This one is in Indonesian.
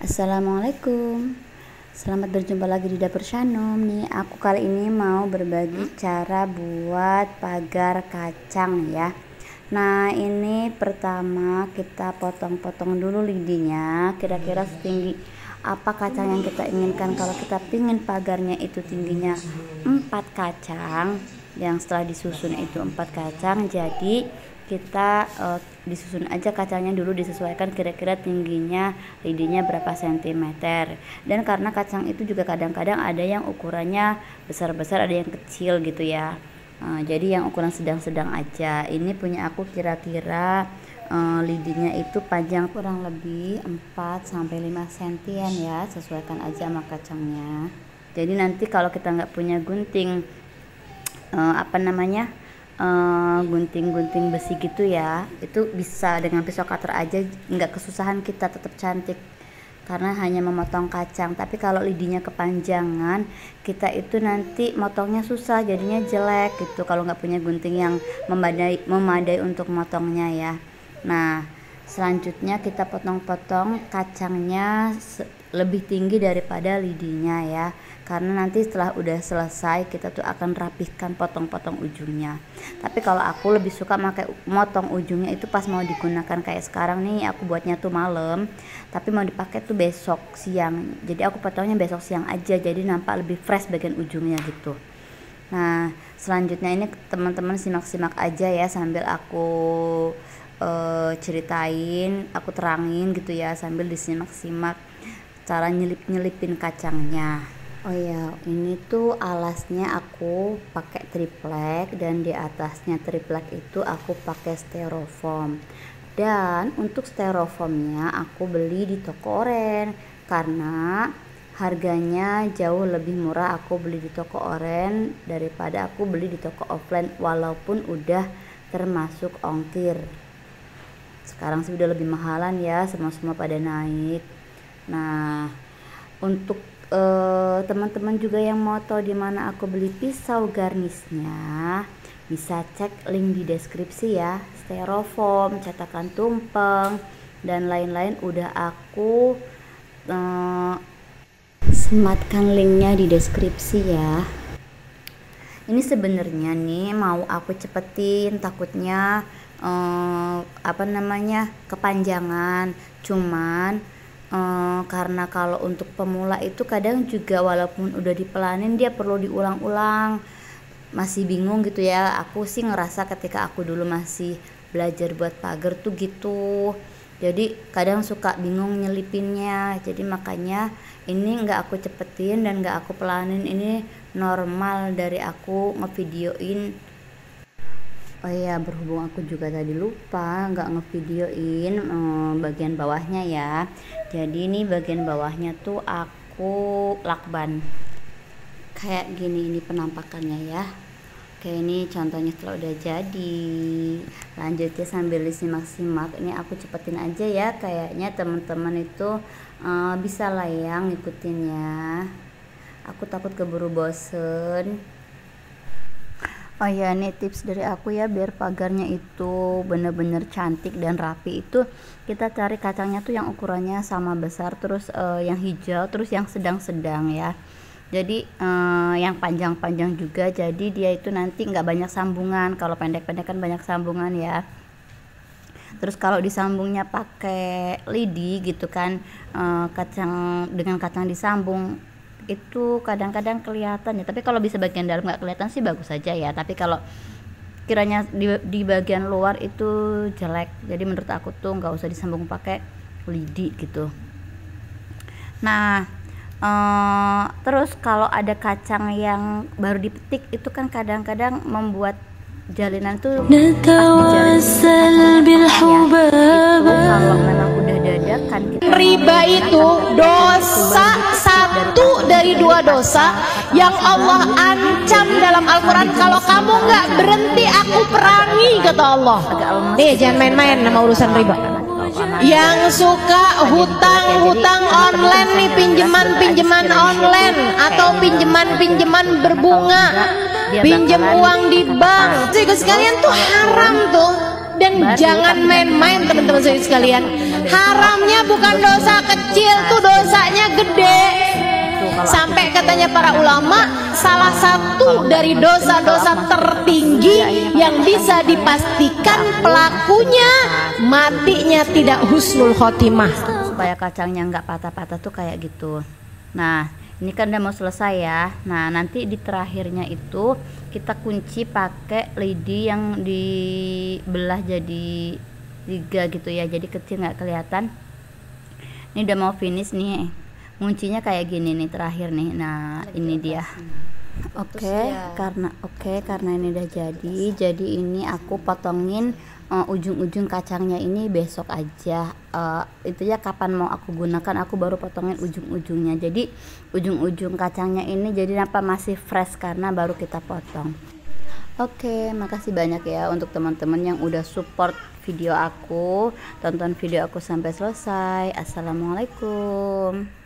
Assalamualaikum. Selamat berjumpa lagi di Dapur Shanum nih. Aku kali ini mau berbagi cara buat pagar kacang ya. Nah, ini pertama kita potong-potong dulu lidinya. Kira-kira setinggi apa kacang yang kita inginkan. Kalau kita pingin pagarnya itu tingginya 4 kacang, yang setelah disusun itu 4 kacang, jadi kita disusun aja kacangnya dulu, disesuaikan kira-kira tingginya lidinya berapa sentimeter. Dan karena kacang itu juga kadang-kadang ada yang ukurannya besar-besar, ada yang kecil gitu ya. Jadi yang ukuran sedang-sedang aja. Ini punya aku kira-kira lidinya itu panjang kurang lebih 4-5 sentian ya, sesuaikan aja sama kacangnya. Jadi nanti kalau kita nggak punya gunting gunting-gunting besi gitu ya, itu bisa dengan pisau cutter aja, nggak kesusahan, kita tetap cantik karena hanya memotong kacang. Tapi kalau lidinya kepanjangan, kita itu nanti motongnya susah, jadinya jelek gitu kalau nggak punya gunting yang memadai untuk motongnya ya. Nah, selanjutnya kita potong-potong kacangnya lebih tinggi daripada lidinya ya, karena nanti setelah udah selesai kita tuh akan rapihkan potong-potong ujungnya. Tapi kalau aku lebih suka motong ujungnya itu pas mau digunakan, kayak sekarang nih aku buatnya tuh malam tapi mau dipakai tuh besok siang, jadi aku potongnya besok siang aja, jadi nampak lebih fresh bagian ujungnya gitu. Nah, selanjutnya ini teman-teman simak-simak aja ya sambil aku ceritain, aku terangin gitu ya, sambil disimak-simak cara nyelip-nyelipin kacangnya. Oh ya, ini tuh alasnya aku pakai triplek, dan di atasnya triplek itu aku pakai styrofoam. Dan untuk styrofoamnya aku beli di toko oren karena harganya jauh lebih murah aku beli di toko oren daripada aku beli di toko offline, walaupun udah termasuk ongkir. Sekarang sih udah lebih mahalan ya, semua pada naik. Nah, untuk teman-teman juga yang mau tahu di mana aku beli pisau garnisnya, bisa cek link di deskripsi ya. Styrofoam, cetakan tumpeng, dan lain-lain udah aku sematkan linknya di deskripsi ya. Ini sebenarnya nih mau aku cepetin, takutnya kepanjangan. Cuman karena kalau untuk pemula itu kadang juga walaupun udah dipelanin dia perlu diulang-ulang, masih bingung gitu ya. Aku sih ngerasa ketika aku dulu masih belajar buat pagar tuh gitu, jadi kadang suka bingung nyelipinnya. Jadi makanya ini nggak aku cepetin dan nggak aku pelanin, ini normal dari aku ngevideoin. Oh iya, berhubung aku juga tadi lupa nggak ngevideoin bagian bawahnya ya. Jadi ini bagian bawahnya tuh aku lakban kayak gini, ini penampakannya ya. Oke, ini contohnya setelah udah jadi. Lanjutnya sambil disimak-simak, ini aku cepetin aja ya, kayaknya teman-teman itu bisa lah yang ngikutinnya. Aku takut keburu bosen. Oh ya, ini tips dari aku ya, biar pagarnya itu bener-bener cantik dan rapi, itu kita cari kacangnya tuh yang ukurannya sama besar, terus yang hijau, terus yang sedang-sedang ya. Jadi yang panjang-panjang juga, jadi dia itu nanti nggak banyak sambungan. Kalau pendek-pendek kan banyak sambungan ya. Terus kalau disambungnya pakai lidi gitu kan, kacang dengan kacang disambung itu kadang-kadang kelihatan ya, tapi kalau bisa bagian dalam nggak kelihatan sih bagus saja ya. Tapi kalau kiranya di bagian luar itu jelek, jadi menurut aku tuh nggak usah disambung pakai lidi gitu. Nah, terus kalau ada kacang yang baru dipetik itu kan kadang-kadang membuat jalinan tuh kalau memang udah dadakan riba itu dosa satu dari 2 dosa yang Allah ancam dalam Al-Quran. Kalau kamu nggak berhenti aku perangi, kata Allah. Nih, jangan main-main sama urusan riba. Yang suka hutang-hutang online nih, pinjaman online atau pinjaman berbunga, pinjam uang di bank, juga sekalian tuh haram tuh. Dan jangan main-main teman-teman sekalian. Haramnya bukan dosa kecil, tuh dosanya gede. Sampai katanya para ulama, salah satu dari dosa-dosa tertinggi yang bisa dipastikan pelakunya matinya tidak husnul khotimah. Supaya kacangnya nggak patah-patah tuh kayak gitu. Nah, ini kan udah mau selesai ya. Nah, nanti di terakhirnya itu kita kunci pakai lidi yang dibelah jadi 3 gitu ya, jadi kecil nggak kelihatan. Ini udah mau finish nih, kuncinya kayak gini nih terakhir nih. Nah, ini dia. Karena ini udah jadi ini aku potongin ujung-ujung kacangnya ini besok aja. Itu ya kapan mau aku gunakan, aku baru potongin ujung-ujungnya. Jadi ujung-ujung kacangnya ini jadi masih fresh karena baru kita potong. Makasih banyak ya untuk teman-teman yang udah support video aku, tonton video aku sampai selesai. Assalamualaikum.